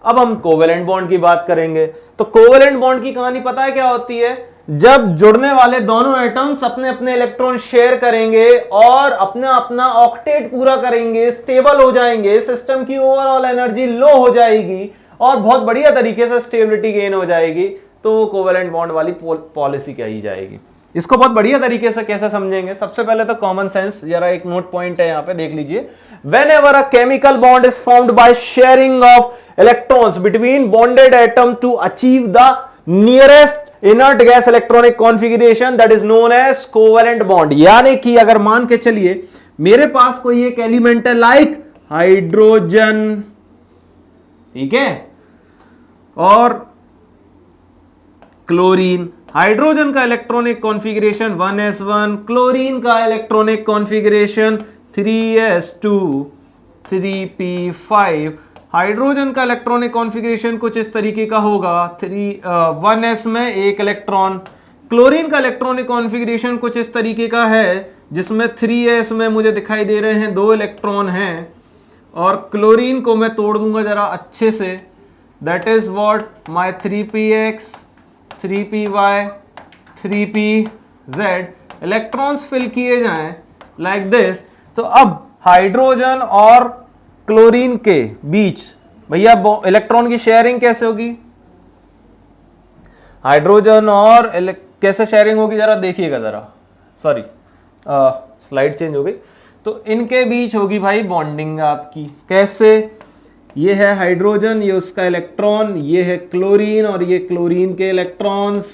अब हम covalent bond की बात करेंगे। तो कोवेलेंट बॉन्ड की कहानी पता है क्या होती है? जब जुड़ने वाले दोनों एटम्स अपने अपने इलेक्ट्रॉन शेयर करेंगे और अपना अपना ऑक्टेट पूरा करेंगे, स्टेबल हो जाएंगे, सिस्टम की ओवरऑल एनर्जी लो हो जाएगी और बहुत बढ़िया तरीके से स्टेबिलिटी गेन हो जाएगी, तो वो कोवेलेंट बॉन्ड वाली पॉलिसी कही जाएगी। इसको बहुत बढ़िया तरीके से कैसे समझेंगे? सबसे पहले तो कॉमन सेंस, जरा एक नोट पॉइंट है यहां पे, देख लीजिए। Whenever a chemical bond is formed by sharing of electrons between bonded atom to achieve the nearest inert gas electronic configuration, that is known as covalent bond। यानी कि अगर मान के चलिए मेरे पास कोई एक एलिमेंट है लाइक हाइड्रोजन, ठीक है, और क्लोरीन। हाइड्रोजन का इलेक्ट्रॉनिक कॉन्फ़िगरेशन 1s1, क्लोरीन का electronic configuration 3s2 3p5। Hydrogen का इलेक्ट्रॉनिक कॉन्फ़िगरेशन कुछ इस तरीके का होगा, 1s में एक इलेक्ट्रॉन। क्लोरीन का इलेक्ट्रॉनिक कॉन्फ़िगरेशन कुछ इस तरीके का है जिसमें 3s में मुझे दिखाई दे रहे हैं 2 इलेक्ट्रॉन हैं, और क्लोरीन को मैं तोड़ दूंगा जरा अच्छे से, that is what my 3px 3py 3pz electrons fill किए जाएं लाइक दिस। तो अब हाइड्रोजन और क्लोरीन के बीच भैया इलेक्ट्रॉन की शेयरिंग कैसे होगी? हाइड्रोजन और कैसे शेयरिंग होगी जरा देखिएगा जरा, सॉरी स्लाइड चेंज हो गई। तो इनके बीच होगी भाई बॉन्डिंग आपकी। कैसे? ये है हाइड्रोजन, ये उसका इलेक्ट्रॉन, ये है क्लोरीन और ये क्लोरीन के इलेक्ट्रॉन्स।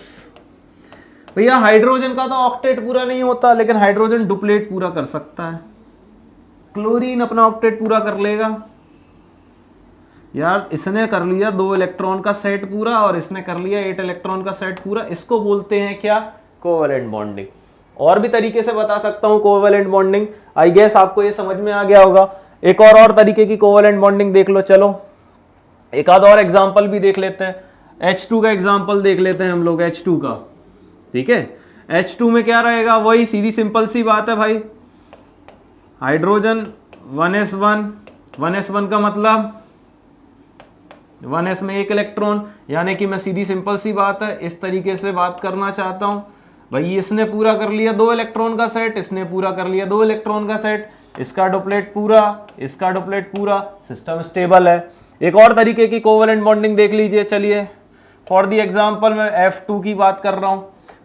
भैया हाइड्रोजन का तो ऑक्टेट पूरा नहीं होता, लेकिन हाइड्रोजन डुप्लेट पूरा कर सकता है। क्लोरीन अपना ऑक्टेट पूरा कर लेगा। यार इसने कर लिया 2 इलेक्ट्रॉन का सेट पूरा और इसने कर लिया 8 इलेक्ट्रॉन का सेट पूरा। इसको बोलते हैं क्या? Covalent bonding. और भी तरीके से बता सकता हूं कोवेलेंट बॉन्डिंग। आई गेस आपको ये समझ में आ गया होगा। एक और तरीके की कोवेलेंट बॉन्डिंग देख लो। चलो एक आध और एग्जांपल भी देख लेते हैं। H2 का एग्जांपल देख लेते हैं हम लोग, H2 का, ठीक है। H2 में क्या रहेगा? वही सीधी सिंपल सी बात है भाई, हाइड्रोजन 1s1, 1s1 का मतलब 1s में एक इलेक्ट्रॉन, यानी कि मैं सीधी सिंपल सी बात है इस तरीके से बात करना चाहता हूं भाई। इसने पूरा कर लिया 2 इलेक्ट्रॉन का सेट, इसने पूरा कर लिया 2 इलेक्ट्रॉन का सेट, इसका डुप्लेट पूरा, इसका डुप्लेट पूरा, सिस्टम स्टेबल है। एक और तरीके की कोवेलेंट बॉन्डिंग देख लीजिए। चलिए फॉर द एग्जांपल मैं F2 की बात कर रहा हूं।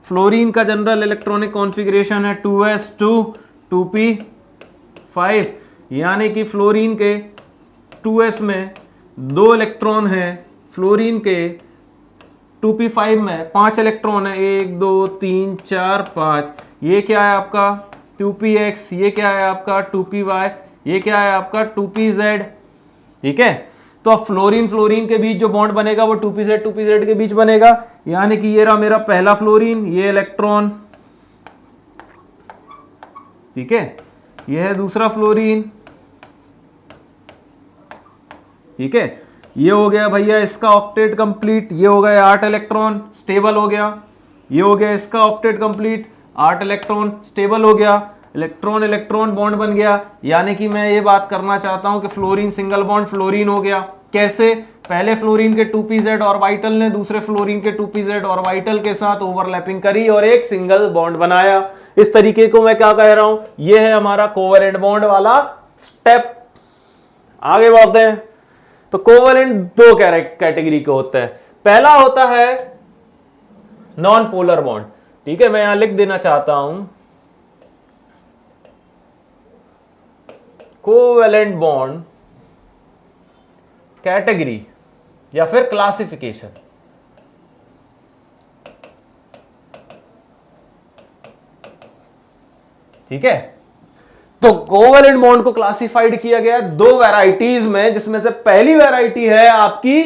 फ्लोरीन का जनरल इलेक्ट्रॉनिक कॉन्फ़िगरेशन है 2s2 2p5, यानी कि फ्लोरीन के 2s में 2 इलेक्ट्रॉन हैं, फ्लोरीन के 2p5 में 5 इलेक्ट्रॉन है, 1 2 3 4 5। ये क्या है आपका 2px, ये क्या है आपका 2py, ये क्या है आपका 2pz, ठीक है। तो अब फ्लोरीन फ्लोरीन के बीच जो बॉन्ड बनेगा वो 2pz के बीच बनेगा, यानी कि ये रहा मेरा पहला फ्लोरीन, ये इलेक्ट्रॉन, ठीक है। ये है दूसरा फ्लोरीन, ठीक है। ये हो गया भैया इसका ऑक्टेट कंप्लीट, ये हो गए 8 इलेक्ट्रॉन, स्टेबल हो गया। ये हो गया इसका ऑक्टेट कंप्लीट, 8 इलेक्ट्रॉन, स्टेबल हो गया। इलेक्ट्रॉन इलेक्ट्रॉन बॉन्ड बन गया, यानी कि मैं ये बात करना चाहता हूं कि फ्लोरीन सिंगल बॉन्ड फ्लोरीन हो गया। कैसे? पहले फ्लोरीन के 2pz ऑर्बिटल ने दूसरे फ्लोरीन के 2pz ऑर्बिटल के साथ ओवरलैपिंग करी और एक सिंगल बॉन्ड बनाया। इस तरीके को मैं क्या कह रहा हूं, ये है हमारा कोवेलेंट बॉन्ड वाला स्टेप। आगे बढ़ते हैं। तो कोवेलेंट 2 कैटेगरी के होते हैं। पहला होता है नॉन पोलर बॉन्ड, ठीक है। मैं यहां लिख देना चाहता हूं कोवेलेंट बॉन्ड कैटेगरी या फिर क्लासिफिकेशन। ठीक है। तो कोवेलेंट बॉन्ड को क्लासिफाइड किया गया 2 वैरायटीज में, जिसमें से पहली वैरायटी है आपकी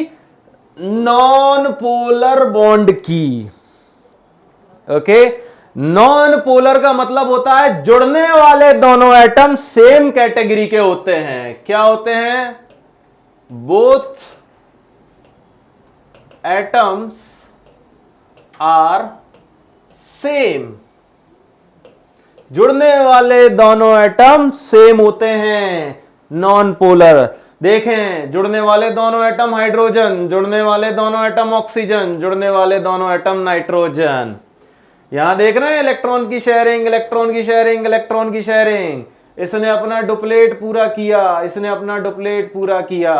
नॉन पोलर बॉन्ड की। ओके, नॉन पोलर का मतलब होता है जुड़ने वाले दोनों एटम सेम कैटेगरी के होते हैं। क्या होते हैं? Both atoms are same. जुड़ने वाले दोनों एटम सेम होते हैं, नॉन पोलर। देखें, जुड़ने वाले दोनों एटम हाइड्रोजन, जुड़ने वाले दोनों एटम ऑक्सीजन, जुड़ने वाले दोनों एटम नाइट्रोजन। यहां देख रहे हैं इलेक्ट्रॉन की शेयरिंग, इलेक्ट्रॉन की शेयरिंग, इलेक्ट्रॉन की शेयरिंग। इसने अपना डुप्लेट पूरा किया, इसने अपना डुप्लेट पूरा किया,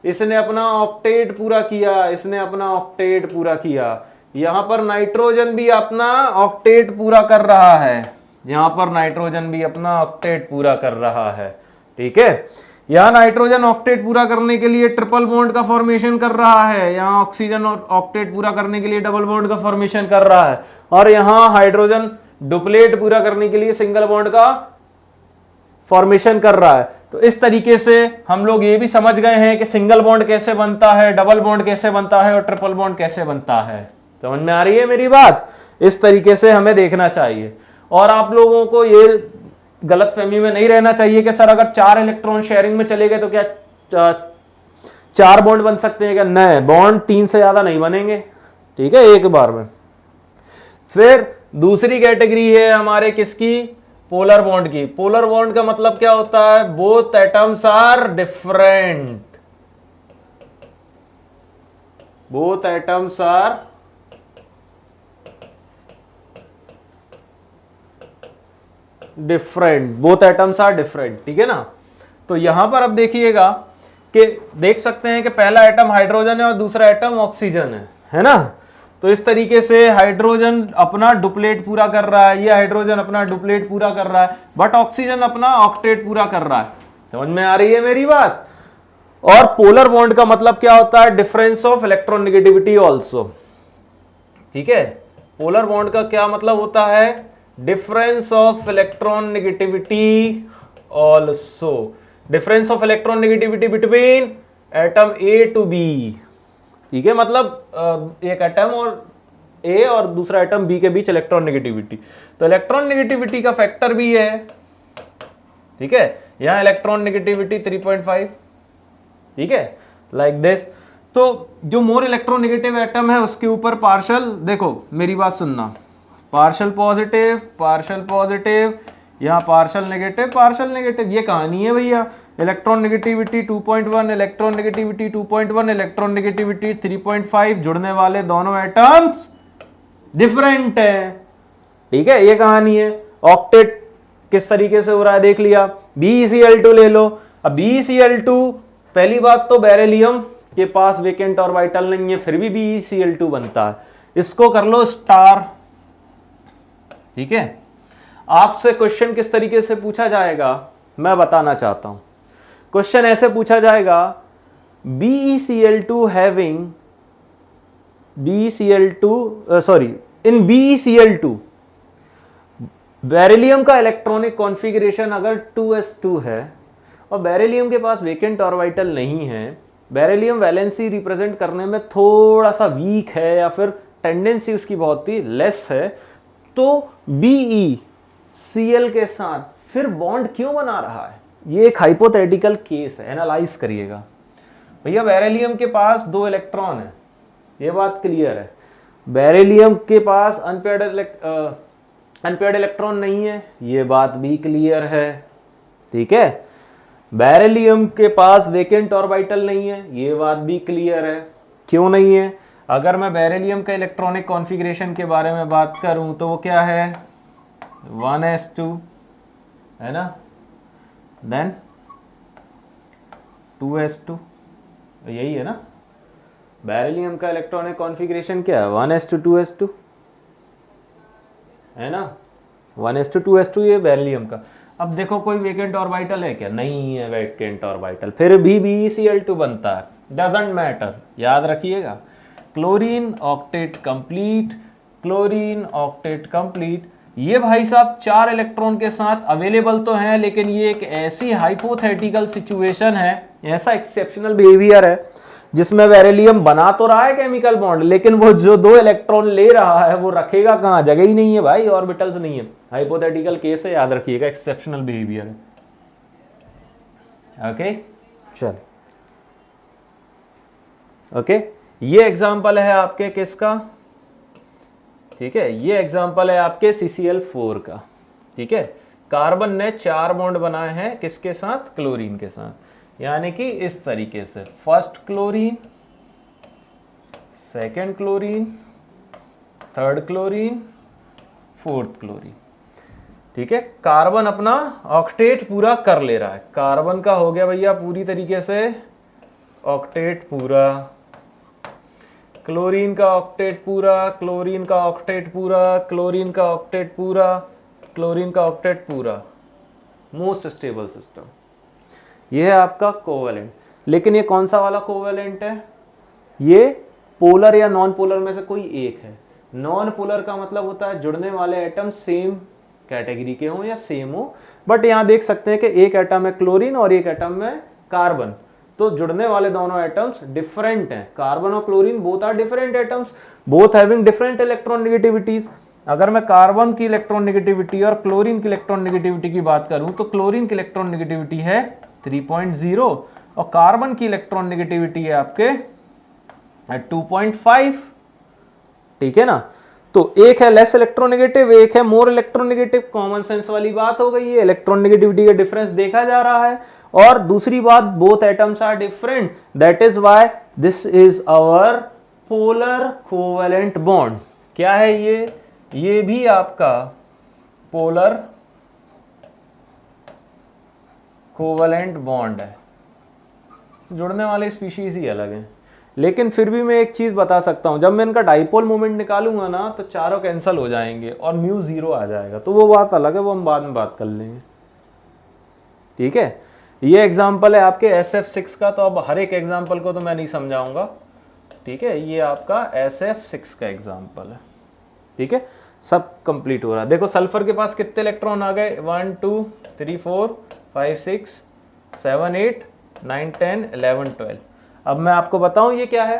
इसने अपना ऑक्टेट पूरा किया, इसने अपना ऑक्टेट पूरा किया। यहां पर नाइट्रोजन भी अपना ऑक्टेट पूरा कर रहा है, यहां पर नाइट्रोजन भी अपना ऑक्टेट पूरा कर रहा है। ठीक है, यहां नाइट्रोजन ऑक्टेट पूरा करने के लिए ट्रिपल बॉन्ड का फॉर्मेशन कर रहा है, यहां ऑक्सीजन ऑक्टेट पूरा करने के लिए डबल बॉन्ड का फॉर्मेशन कर रहा है, और यहां हाइड्रोजन डुप्लेट पूरा करने के लिए सिंगल बॉन्ड का फॉर्मेशन कर रहा है। तो इस तरीके से हम लोग ये भी समझ गए हैं कि सिंगल बॉन्ड कैसे बनता है, डबल बॉन्ड कैसे बनता है और ट्रिपल बॉन्ड कैसे बनता है। समझ में आ रही है मेरी बात? इस तरीके से हमें देखना चाहिए। और आप लोगों को ये गलतफहमी में नहीं रहना चाहिए कि सर अगर 4 इलेक्ट्रॉन शेयरिंग में चले गए तो क्या 4 बॉन्ड बन सकते हैं क्या? नहीं, बॉन्ड 3 से ज्यादा नहीं बनेंगे। ठीक है, एक बार में। फिर दूसरी कैटेगरी है हमारे किसकी? पोलर बॉन्ड की। पोलर बॉन्ड का मतलब क्या होता है? Both atoms are different, both atoms are different, both atoms are different. ठीक है ना? तो यहां पर अब देखिएगा कि देख सकते हैं कि पहला एटम हाइड्रोजन है और दूसरा एटम ऑक्सीजन है ना? तो इस तरीके से हाइड्रोजन अपना डुप्लेट पूरा कर रहा है, ये हाइड्रोजन अपना डुप्लेट पूरा कर रहा है, बट ऑक्सीजन अपना ऑक्टेट पूरा कर रहा है। समझ में आ रही है मेरी बात? और पोलर बॉन्ड का मतलब क्या होता है? Difference of electron negativity also. ठीक है, पोलर बॉन्ड का क्या मतलब होता है? Difference of electron negativity also, difference of electron negativity between atom A to B. ठीक है, मतलब एक एटम और ए और दूसरा एटम बी के बीच इलेक्ट्रॉन नेगेटिविटी। तो इलेक्ट्रॉन नेगेटिविटी का फैक्टर भी है। ठीक है, यहां इलेक्ट्रॉन नेगेटिविटी 3.5। ठीक है, लाइक दिस। तो जो मोर इलेक्ट्रॉन नेगेटिव एटम है उसके ऊपर पार्शल, देखो मेरी बात सुनना, पार्शल पॉजिटिव, पार्शल पॉजिटिव, यहां पार्शल नेगेटिव, पार्शल नेगेटिव। ये कहानी है भैया। Electron negativity 2.1, electron negativity 2.1, electron negativity 3.5, जुड़ने वाले दोनों एटम्स डिफरेंट है। ठीक है, ये कहानी है। ऑक्टेट किस तरीके से हो रहा है देख लिया। BeCl2 ले लो। अब BeCl2, पहली बात तो बेरिलियम के पास वेकेंट ऑर्बिटल नहीं है, फिर भी BeCl2 बनता है। इसको कर लो स्टार। ठीक है, आपसे क्वेश्चन किस तरीके से पूछा जाएगा मैं बताना चाहता हूं। क्वेश्चन ऐसे पूछा जाएगा, BeCl2 having in BeCl2 beryllium का इलेक्ट्रॉनिक कॉन्फ़िगरेशन अगर 2s2 है और बेरिलियम के पास वेकेंट ऑर्बिटल नहीं है, बेरिलियम वैलेंसी रिप्रेजेंट करने में थोड़ा सा वीक है या फिर टेंडेंसी उसकी बहुत ही लेस है, तो BeCl के साथ फिर बॉन्ड क्यों बना रहा है? ये एक हाइपोथेटिकल केस है, एनालाइज करिएगा। भैया बेरिलियम के पास 2 इलेक्ट्रॉन है, ये बात क्लियर है। बेरिलियम के पास अनपेयर्ड इलेक्ट्रॉन नहीं है, ये बात भी क्लियर है। ठीक है, बेरिलियम के पास वेकेंट ऑर्बिटल नहीं है, ये बात भी क्लियर है। क्यों नहीं है? अगर मैं बेरिलियम का इलेक्ट्रॉनिक कॉन्फ़िगरेशन के बारे में बात करूं तो वो क्या है? 1s2 है ना, देन 2s2, यही है ना। बेरिलियम का इलेक्ट्रॉनिक कॉन्फ़िगरेशन क्या है? 1s2 2s2 है ना, 1s2 2s2 ये बेरिलियम का। अब देखो कोई वेकेंट ऑर्बिटल है क्या? नहीं है वेकेंट ऑर्बिटल, फिर भी BeCl2 बनता है। डजंट मैटर, याद रखिएगा। Chlorine octet complete, chlorine octet complete. ये भाई साहब 4 इलेक्ट्रॉन के साथ अवेलेबल तो हैं, लेकिन ये एक ऐसी हाइपोथेटिकल सिचुएशन है, ऐसा एक्सेप्शनल बिहेवियर है जिसमें बेरिलियम बना तो रहा है केमिकल बॉन्ड, लेकिन वो जो 2 इलेक्ट्रॉन ले रहा है वो रखेगा कहां? जगह ही नहीं है भाई, ऑर्बिटल्स नहीं है। हाइपोथेटिकल केस है, याद रखिएगा, एक्सेप्शनल बिहेवियर है। ओके, चल ओके, ये एग्जांपल है आपके किसका? ठीक है, ये एग्जांपल है आपके CCl4 का। ठीक है, कार्बन ने 4 बॉन्ड बनाए हैं किसके साथ? क्लोरीन के साथ। यानी कि इस तरीके से first chlorine, second chlorine, third chlorine, fourth chlorine. ठीक है, कार्बन अपना ऑक्टेट पूरा कर ले रहा है। कार्बन का हो गया भैया पूरी तरीके से ऑक्टेट पूरा, क्लोरीन का ऑक्टेट पूरा, क्लोरीन का ऑक्टेट पूरा, क्लोरीन का ऑक्टेट पूरा, क्लोरीन का ऑक्टेट पूरा। Most stable system. ये है आपका कोवेलेंट। लेकिन ये कौन सा वाला कोवेलेंट है? ये पोलर या नॉन पोलर में से कोई एक है। नॉन पोलर का मतलब होता है जुड़ने वाले एटम सेम कैटेगरी के हों या सेम हो। बट यहां देख सकते हैं कि एक एटम है क्लोरीन और एक एटम है कार्बन, तो जुड़ने वाले दोनों एटम्स डिफरेंट हैं। कार्बन और chlorine both are different atoms, both having different electron negativities. अगर मैं कार्बन की इलेक्ट्रॉन नेगेटिविटी और क्लोरीन की इलेक्ट्रॉन नेगेटिविटी की बात करूं तो क्लोरीन की इलेक्ट्रॉन नेगेटिविटी है 3.0 और कार्बन की इलेक्ट्रॉन नेगेटिविटी है आपके 2.5। ठीक है ना, तो एक है लेस इलेक्ट्रोनेगेटिव, एक है मोर इलेक्ट्रोनेगेटिव। कॉमन सेंस वाली बात हो गई है, इलेक्ट्रॉन नेगेटिविटी का डिफरेंस देखा जा रहा है। और दूसरी बात, both atoms are different, that is why this is our polar covalent bond. क्या है ये भी आपका पोलर कोवेलेंट बॉन्ड है। जुड़ने वाले स्पीशीज ही अलग हैं, लेकिन फिर भी मैं एक चीज बता सकता हूं, जब मैं इनका डाइपोल मोमेंट निकालूंगा ना तो चारों कैंसिल हो जाएंगे और म्यू 0 आ जाएगा। तो वो बात अलग है, वो हम बाद में बात कर लेंगे। ठीक है, ये एग्जाम्पल है आपके SF6 का। तो अब हर एक एग्जाम्पल को तो मैं नहीं समझाऊंगा। ठीक है, ये आपका SF6 का एग्जाम्पल है। ठीक है, सब कंप्लीट हो रहा है। देखो सल्फर के पास कितने इलेक्ट्रॉन आ गए, 1 2 3 4 5 6 7 8 9 10 11 12। अब मैं आपको बताऊं ये क्या है।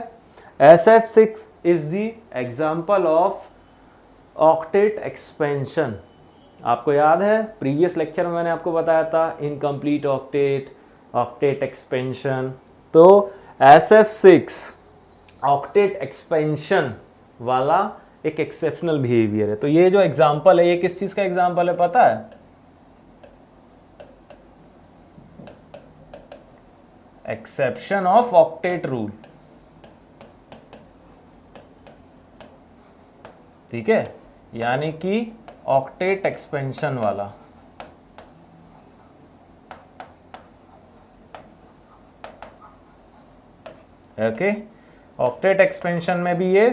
SF6 is the example of octet expansion. आपको याद है प्रीवियस लेक्चर में मैंने आपको बताया था इनकम्प्लीट ऑक्टेट, ऑक्टेट एक्सपेंशन। तो SF6 ऑक्टेट एक्सपेंशन वाला एक एक्सेप्शनल बिहेवियर है। तो ये जो एग्जाम्पल है ये किस चीज का एग्जाम्पल है पता है? Exception of octet rule. ठीक है, यानी कि ऑक्टेट एक्सपेंशन वाला। ओके, ऑक्टेट एक्सपेंशन में भी ये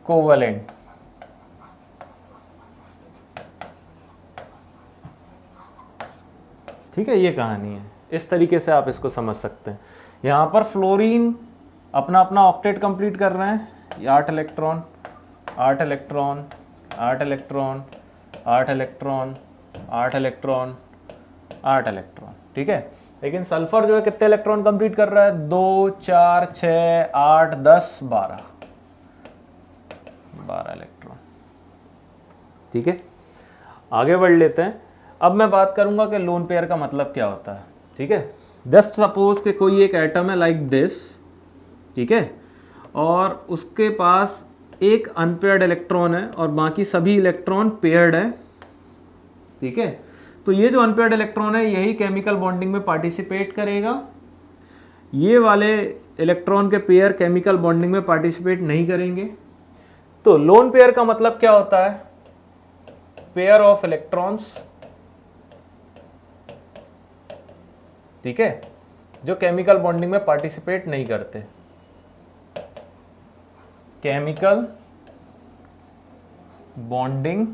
कोवेलेंट। ठीक है, ये कहानी है। इस तरीके से आप इसको समझ सकते हैं। यहां पर फ्लोरीन अपना अपना ऑक्टेट कंप्लीट कर रहे हैं। 8 electron 8 electron 8 electron 8 electron 8 electron 8 electron. ठीक है, लेकिन सल्फर जो है कितने इलेक्ट्रॉन कंप्लीट कर रहा है? 2 4 6 8 10 12 इलेक्ट्रॉन। ठीक है, आगे बढ़ लेते हैं। अब मैं बात करूंगा कि लोन पेयर का मतलब क्या होता है। ठीक है, जस्ट सपोज कि कोई एक एटम है लाइक दिस। ठीक है, और उसके पास एक अनपेयर्ड इलेक्ट्रॉन है और बाकी सभी इलेक्ट्रॉन पेयर्ड है। ठीक है, तो ये जो अनपेयर्ड इलेक्ट्रॉन है यही केमिकल बॉन्डिंग में पार्टिसिपेट करेगा। ये वाले इलेक्ट्रॉन के पेयर केमिकल बॉन्डिंग में पार्टिसिपेट नहीं करेंगे। तो लोन पेयर का मतलब क्या होता है? पेयर ऑफ इलेक्ट्रॉन्स, ठीक है, जो केमिकल बॉन्डिंग में पार्टिसिपेट नहीं करते। केमिकल बॉन्डिंग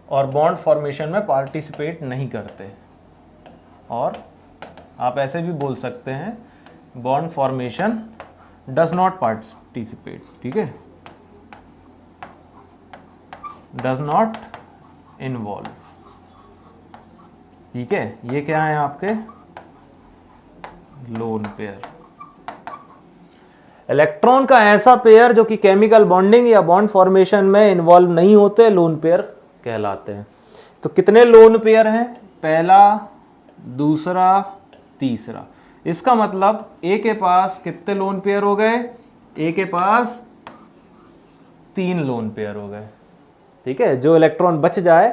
और बॉन्ड फॉर्मेशन में पार्टिसिपेट नहीं करते। और आप ऐसे भी बोल सकते हैं bond formation does not participate. ठीक है, डज नॉट इन्वॉल्व। ठीक है, ये क्या है आपके लोन पेयर। इलेक्ट्रॉन का ऐसा पेयर जो कि केमिकल बॉन्डिंग या बॉन्ड फॉर्मेशन में इन्वॉल्व नहीं होते, लोन पेयर कहलाते हैं। तो कितने लोन पेयर हैं? पहला, दूसरा, तीसरा। इसका मतलब ए के पास कितने लोन पेयर हो गए? ए के पास 3 लोन पेयर हो गए। ठीक है, जो इलेक्ट्रॉन बच जाए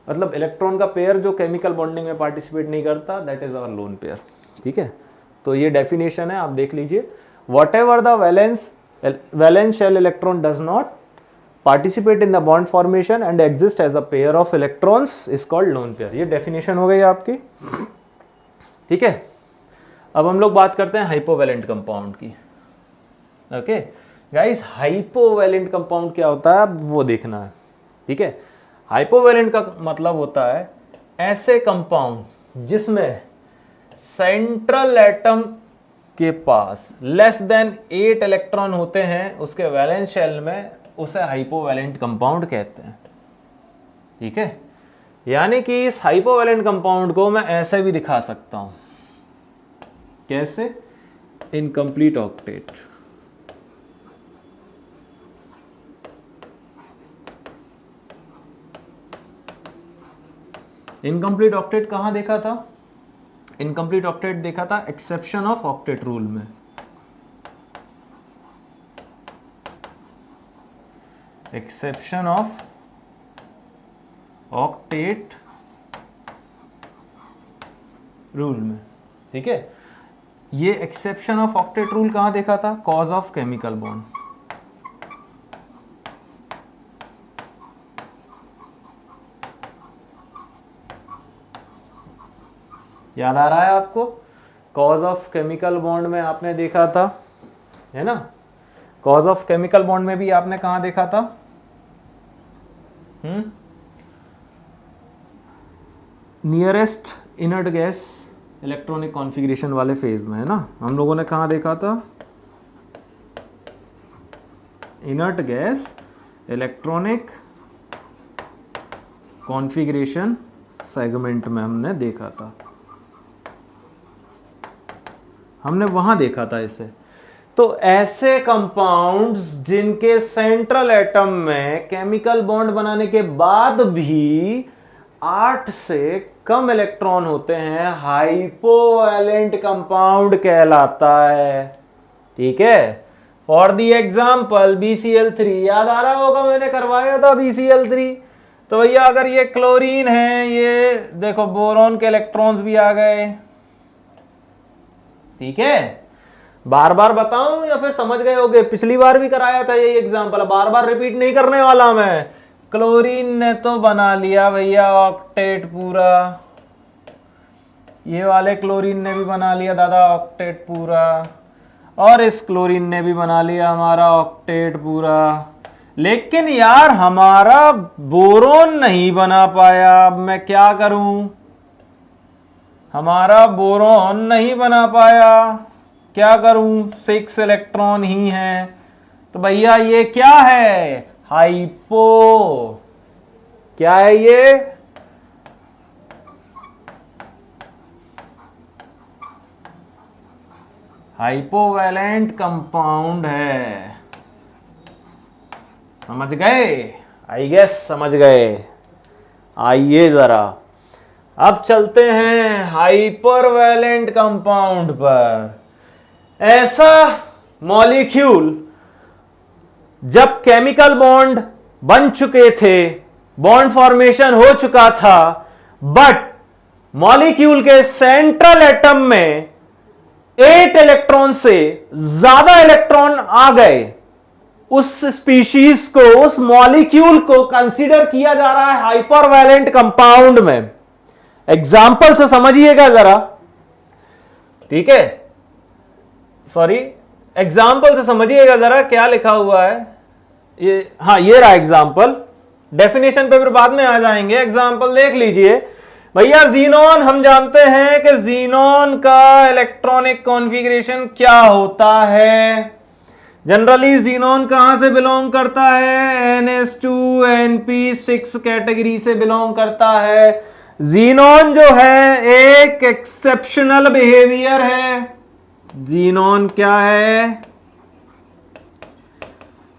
मतलब इलेक्ट्रॉन का पेयर जो केमिकल बॉन्डिंग में पार्टिसिपेट नहीं करता, that is our lone pair. ठीक है, तो ये डेफिनेशन है, आप देख लीजिए। Whatever the valence shell electron does not participate in the bond formation and exist as a pair of electrons is called lone pair. ये डेफिनेशन हो गई आपकी। ठीक है, अब हम लोग बात करते हैं हाइपोवैलेंट कंपाउंड की। ओके गाइस, हाइपोवैलेंट कंपाउंड क्या होता है वो देखना है। ठीक है, हाइपोवैलेंट का मतलब होता है ऐसे कंपाउंड जिसमें सेंट्रल एटम के पास लेस देन 8 इलेक्ट्रॉन होते हैं उसके वैलेंस शेल में, उसे हाइपोवैलेंट कंपाउंड कहते हैं। ठीक है, यानी कि इस हाइपोवैलेंट कंपाउंड को मैं ऐसे भी दिखा सकता हूं। कैसे? Incomplete octet. इनकम्प्लीट ऑक्टेट कहां देखा था? इनकम्प्लीट ऑक्टेट देखा था एक्सेप्शन ऑफ ऑक्टेट रूल में। एक्सेप्शन ऑफ ऑक्टेट रूल में। ठीक है, ये एक्सेप्शन ऑफ ऑक्टेट रूल कहां देखा था? Cause of chemical bond. याद आ रहा है आपको? कॉज ऑफ केमिकल बॉन्ड में आपने देखा था, है ना? कॉज ऑफ केमिकल बॉन्ड में भी आपने कहां देखा था? Nearest inert gas electronic configuration वाले फेज में, है ना? हम लोगों ने कहां देखा था? Inert gas electronic configuration segment में हमने देखा था, हमने वहां देखा था इसे। तो ऐसे कंपाउंड्स जिनके सेंट्रल एटम में केमिकल बॉन्ड बनाने के बाद भी 8 से कम इलेक्ट्रॉन होते हैं, हाइपोवैलेंट कंपाउंड कहलाता है। ठीक है, फॉर दी एग्जाम्पल BCl3, याद आ रहा होगा मैंने करवाया था BCl3। तो भैया अगर ये क्लोरीन है, ये देखो बोरॉन के इलेक्ट्रॉन्स भी आ गए। ठीक है, बार बार बताऊं या फिर समझ गए होगे? पिछली बार भी कराया था यही एग्जांपल, बार बार रिपीट नहीं करने वाला मैं। क्लोरीन ने तो बना लिया भैया ऑक्टेट पूरा, ये वाले क्लोरीन ने भी बना लिया दादा ऑक्टेट पूरा, और इस क्लोरीन ने भी बना लिया हमारा ऑक्टेट पूरा। लेकिन यार हमारा बोरोन नहीं बना पाया। अब मैं क्या करूं? हमारा बोरोन नहीं बना पाया, क्या करूं? 6 इलेक्ट्रॉन ही हैं। तो भैया ये क्या है? हाइपो। क्या है ये? हाइपोवैलेंट कंपाउंड है। समझ गए? आई गेस समझ गए। आइए जरा अब चलते हैं हाइपरवैलेंट कंपाउंड पर। ऐसा मॉलिक्यूल जब केमिकल बॉन्ड बन चुके थे, बॉन्ड फॉर्मेशन हो चुका था, बट मॉलिक्यूल के सेंट्रल एटम में 8 इलेक्ट्रॉन से ज्यादा इलेक्ट्रॉन आ गए, उस स्पीशीज को, उस मॉलिक्यूल को कंसीडर किया जा रहा है हाइपरवैलेंट कंपाउंड में। एग्जाम्पल से समझिएगा जरा। ठीक है, सॉरी, एग्जाम्पल से समझिएगा जरा क्या लिखा हुआ है ये। हाँ, ये रहा एग्जाम्पल। डेफिनेशन पे फिर बाद में आ जाएंगे। एग्जाम्पल देख लीजिए भैया। जीनोन, हम जानते हैं कि जीनोन का इलेक्ट्रॉनिक कॉन्फ़िगरेशन क्या होता है। जनरली जीनोन कहां से बिलोंग करता है? NH2NP6 कैटेगरी से बिलोंग करता है। जीनोन जो है एक एक्सेप्शनल बिहेवियर है। जीनोन क्या है?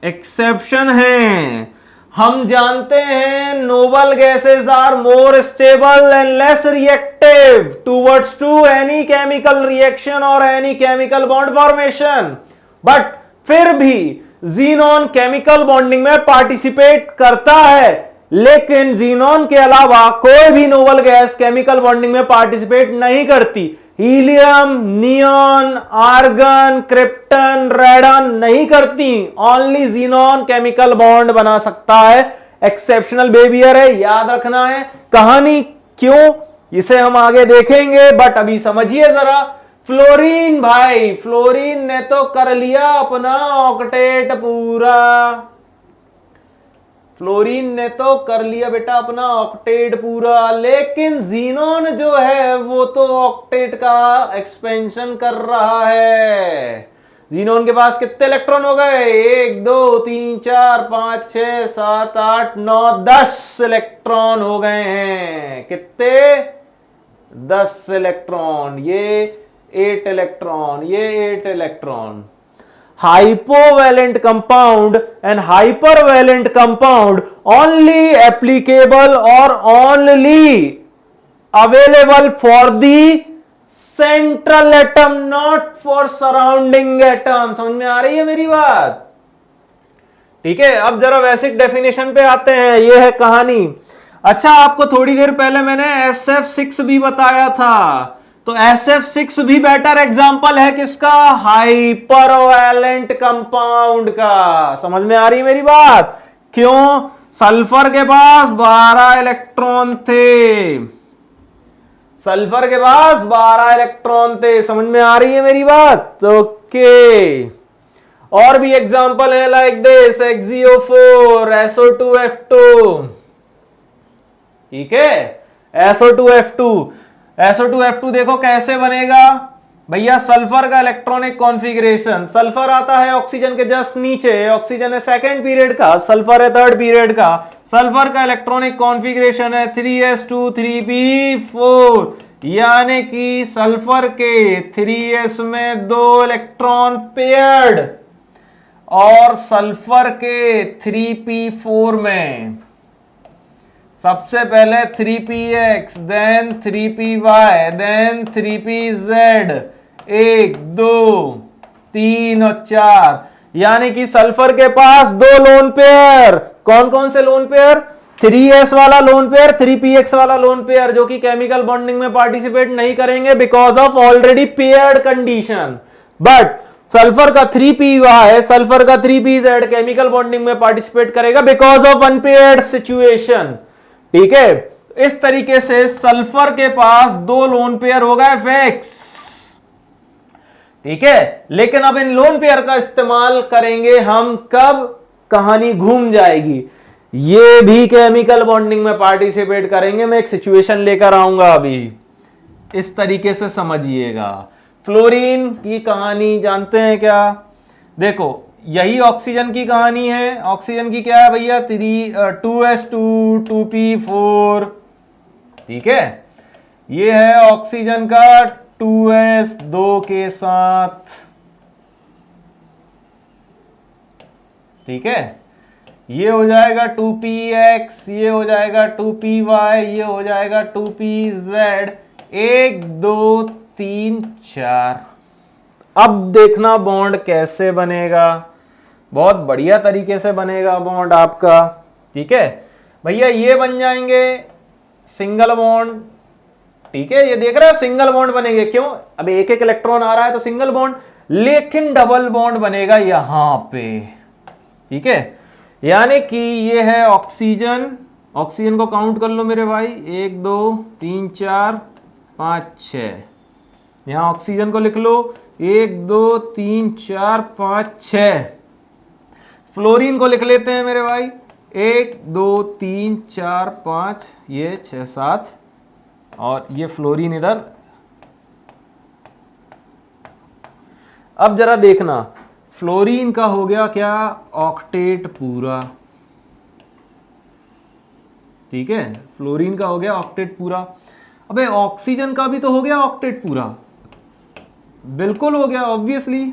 एक्सेप्शन है। हम जानते हैं noble gases are more stable and less reactive towards to any chemical reaction और any chemical bond formation, but फिर भी जीनोन केमिकल बॉन्डिंग में पार्टिसिपेट करता है। लेकिन जीनोन के अलावा कोई भी नोबल गैस केमिकल बॉन्डिंग में पार्टिसिपेट नहीं करती। Helium, neon, argon, krypton, radon नहीं करती। ओनली जीनोन केमिकल बॉन्ड बना सकता है। एक्सेप्शनल बिहेवियर है, याद रखना है। कहानी क्यों, इसे हम आगे देखेंगे, बट अभी समझिए जरा। फ्लोरीन भाई, फ्लोरीन ने तो कर लिया अपना ऑक्टेट पूरा। फ्लोरीन ने तो कर लिया बेटा अपना ऑक्टेट पूरा, लेकिन जीनोन जो है वो तो ऑक्टेट का एक्सपेंशन कर रहा है। जीनोन के पास कितने इलेक्ट्रॉन हो गए? 1 2 3 4 5 6 7 8 9 10 इलेक्ट्रॉन हो गए हैं। कितने? 10 इलेक्ट्रॉन। ये 8 इलेक्ट्रॉन, ये 8 electron. hypovalent compound and hypervalent compound only applicable or only available for the central atom, not for surrounding atom। समझ में आ रही है मेरी बात? ठीक है, अब जरा बेसिक डेफिनेशन पे आते हैं। ये है कहानी। अच्छा, आपको थोड़ी देर पहले मैंने SF6 भी बताया था, तो SF6 भी बेटर एग्जांपल है किसका? हाइपरवैलेंट कंपाउंड का। समझ में आ रही है मेरी बात? क्यों? सल्फर के पास 12 इलेक्ट्रॉन थे। सल्फर के पास 12 इलेक्ट्रॉन थे। समझ में आ रही है मेरी बात? ओके। और भी एग्जांपल है लाइक दिस, XeO4, SO2F2। ठीक है, SO2F2 देखो कैसे बनेगा भैया। सल्फर का इलेक्ट्रॉनिक कॉन्फ़िगरेशन, सल्फर आता है ऑक्सीजन के जस्ट नीचे, ऑक्सीजन है सेकंड पीरियड का, सल्फर है थर्ड पीरियड का। सल्फर का इलेक्ट्रॉनिक कॉन्फ़िगरेशन है 3s2 3p4, यानी कि सल्फर के 3s में 2 इलेक्ट्रॉन पेयर्ड और सल्फर के 3p4 में सबसे पहले 3px, then 3py, then 3pz, 1 2 3 और 4, यानी कि सल्फर के पास 2 लोन पेयर। कौन कौन से लोन पेयर? 3s वाला लोन पेयर, 3px वाला लोन पेयर, जो कि केमिकल बॉन्डिंग में पार्टिसिपेट नहीं करेंगे because of already paired condition. But sulphur का 3py, सल्फर का 3pz केमिकल बॉन्डिंग में पार्टिसिपेट करेगा बिकॉज ऑफ अनपेयर्ड सिचुएशन। ठीक है, इस तरीके से सल्फर के पास 2 लोन पेयर हो गए फिक्स। ठीक है, लेकिन अब इन लोन पेयर का इस्तेमाल करेंगे हम कब? कहानी घूम जाएगी। ये भी केमिकल बॉन्डिंग में पार्टिसिपेट करेंगे। मैं एक सिचुएशन लेकर आऊंगा अभी, इस तरीके से समझिएगा। फ्लोरीन की कहानी जानते हैं क्या? देखो, यही ऑक्सीजन की कहानी है। ऑक्सीजन की क्या है भैया? 2s2 2p4। ठीक है, ये है ऑक्सीजन का 2s 2 के साथ। ठीक है, ये हो जाएगा 2px, ये हो जाएगा 2py, ये हो जाएगा 2pz, 1 2 3 4। अब देखना बॉन्ड कैसे बनेगा। बहुत बढ़िया तरीके से बनेगा बॉन्ड आपका। ठीक है भैया, ये बन जाएंगे सिंगल बॉन्ड। ठीक है, ये देख रहे हो सिंगल बॉन्ड बनेंगे। क्यों? अब एक एक इलेक्ट्रॉन आ रहा है तो सिंगल बॉन्ड, लेकिन डबल बॉन्ड बनेगा यहां पे। ठीक है, यानी कि ये है ऑक्सीजन। ऑक्सीजन को काउंट कर लो मेरे भाई, 1 2 3 4 5 6। यहां ऑक्सीजन को लिख लो, 1 2 3 4 5 6। फ्लोरीन को लिख लेते हैं मेरे भाई, 1 2 3 4 5, ये 6 7, और ये फ्लोरीन इधर। अब जरा देखना, फ्लोरीन का हो गया क्या? ऑक्टेट पूरा। ठीक है, फ्लोरीन का हो गया ऑक्टेट पूरा। अबे ऑक्सीजन का भी तो हो गया ऑक्टेट पूरा। बिल्कुल हो गया, ऑब्वियसली।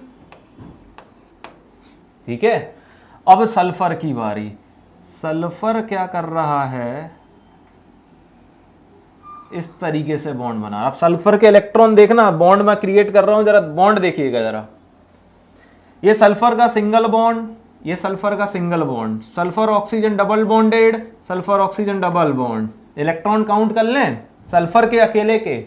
ठीक है, अब सल्फर की बारी। सल्फर क्या कर रहा है? इस तरीके से बॉन्ड बना। अब सल्फर के इलेक्ट्रॉन देखना, बॉन्ड मैं क्रिएट कर रहा हूं, जरा बॉन्ड देखिएगा जरा। ये सल्फर का सिंगल बॉन्ड, ये सल्फर का single bond, sulphur oxygen double bonded, sulphur oxygen double bond. Electron count कर लें सल्फर के अकेले के,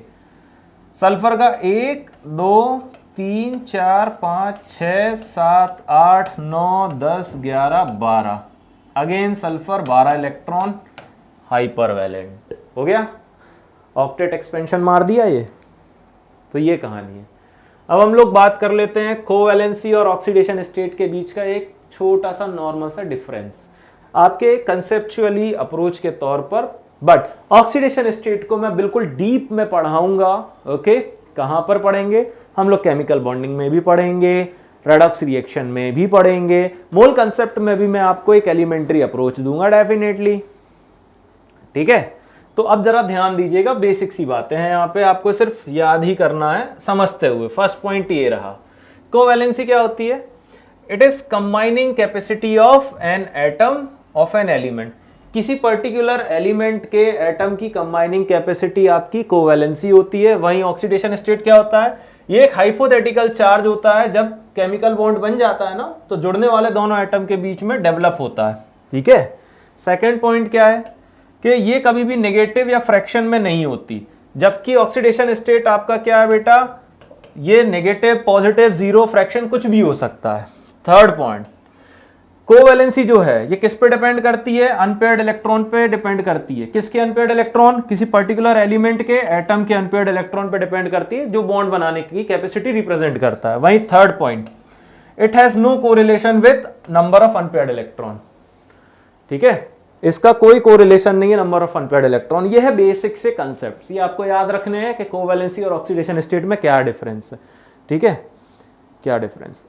सल्फर का 1 2 3 4 5 6 7 8 9 10 11 12, again sulphur 12 electron, hyper valent हो गया, ऑक्टेट एक्सपेंशन मार दिया ये। तो ये कहानी है। अब हम लोग बात कर लेते हैं कोवैलेंसी और ऑक्सीडेशन स्टेट के बीच का एक छोटा सा नॉर्मल सा डिफरेंस आपके कंसेप्चुअली अप्रोच के तौर पर, बट ऑक्सीडेशन स्टेट को मैं बिल्कुल डीप में पढ़ाऊंगा। ओके, कहां पर पढ़ेंगे हम लोग? केमिकल बॉन्डिंग में भी पढ़ेंगे, रेडॉक्स रिएक्शन में भी पढ़ेंगे, मोल कंसेप्ट में भी मैं आपको एक एलिमेंट्री अप्रोच दूंगा डेफिनेटली। ठीक है, तो अब जरा ध्यान दीजिएगा, बेसिक सी बातें हैं यहाँ पे, आपको सिर्फ याद ही करना है समझते हुए। फर्स्ट पॉइंट ये रहा, कोवैलेंसी क्या होती है? It is combining capacity of an atom of an element. किसी पर्टिकुलर एलिमेंट के एटम की कंबाइनिंग कैपेसिटी आपकी कोवैलेंसी होती है। वहीं ऑक्सीडेशन स्टेट क्या होता है? ये एक हाइपोथेटिकल चार्ज होता है, जब केमिकल बॉन्ड बन जाता है ना, तो जुड़ने वाले दोनों एटम के बीच में डेवलप होता है। ठीक है, सेकेंड पॉइंट क्या है कि ये कभी भी नेगेटिव या फ्रैक्शन में नहीं होती, जबकि ऑक्सीडेशन स्टेट आपका क्या है बेटा? ये नेगेटिव, पॉजिटिव, जीरो, फ्रैक्शन कुछ भी हो सकता है। थर्ड पॉइंट, कोवैलेंसी जो है ये किस पे डिपेंड करती है? अनपेयर्ड इलेक्ट्रॉन पे डिपेंड करती है। किसके अनपेयर्ड इलेक्ट्रॉन? किसी पर्टिकुलर एलिमेंट के एटम के अनपेयर्ड इलेक्ट्रॉन पे डिपेंड करती है, जो बॉन्ड बनाने की कैपेसिटी रिप्रेजेंट करता है। वहीं third point, it has no correlation with number of unpaired electron. ठीक है, इसका कोई कोरिलेशन नहीं है नंबर ऑफ अनपेयर्ड इलेक्ट्रॉन। ये है बेसिक से कंसेप्ट, ये आपको याद रखने हैं कि कोवैलेंसी और ऑक्सीडेशन स्टेट में क्या डिफरेंस है। ठीक है, क्या डिफरेंस?